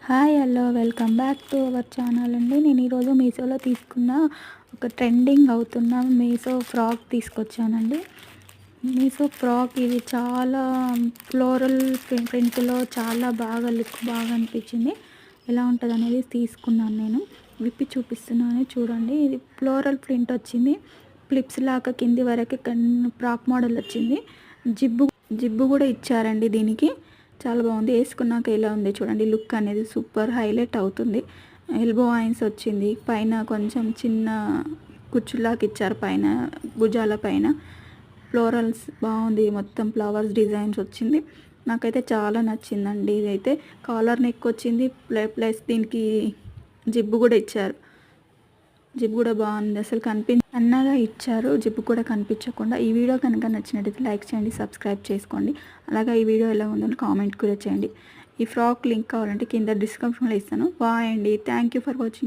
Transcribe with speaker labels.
Speaker 1: Hi hello welcome back to our channel అండి. నేను ఈరోజు మీషోలో తీసుకున్న ఒక ట్రెండింగ్ అవుతున్న మీషో ఫ్రాక్ తీసుకొచ్చానండి. మీషో ఫ్రాక్ ఇది చాలా ఫ్లోరల్ ప్రింట్లో చాలా బాగా లుక్ బాగా అనిపించింది. ఎలా ఉంటుంది అనేది తీసుకున్నాను. నేను విప్పి చూపిస్తున్నాను చూడండి. ఇది ఫ్లోరల్ ప్రింట్ వచ్చింది. ఫ్లిప్స్ లాగా కింది వరకు ఫ్రాక్ మోడల్ వచ్చింది. జిబ్బు కూడా ఇచ్చారండి దీనికి. చాలా బాగుంది. వేసుకున్నాక ఎలా ఉంది చూడండి. లుక్ అనేది సూపర్ హైలైట్ అవుతుంది. ఎల్బో ఐన్స్ వచ్చింది. పైన కొంచెం చిన్న కుచ్చులాగా ఇచ్చారు. పైన భుజాల పైన ఫ్లోరల్స్ బాగుంది. మొత్తం ఫ్లవర్స్ డిజైన్స్ వచ్చింది. నాకైతే చాలా నచ్చిందండి. ఇదైతే కాలర్ నెక్ వచ్చింది. ప్లస్ దీనికి జిబ్బు కూడా ఇచ్చారు. జిప్ కూడా బాగుంది. అసలు అన్నగా ఇచ్చారు. జిప్ కూడా కనిపించకుండా. ఈ వీడియో కనుక నచ్చినట్టయితే లైక్ చేయండి, సబ్స్క్రైబ్ చేసుకోండి. అలాగే ఈ వీడియో ఎలా ఉందని కామెంట్ కూడా చేయండి. ఈ ఫ్రాక్ లింక్ కావాలంటే కింద డిస్క్రిప్షన్లో ఇస్తాను. బాయ్ అండి. Thank you for watching.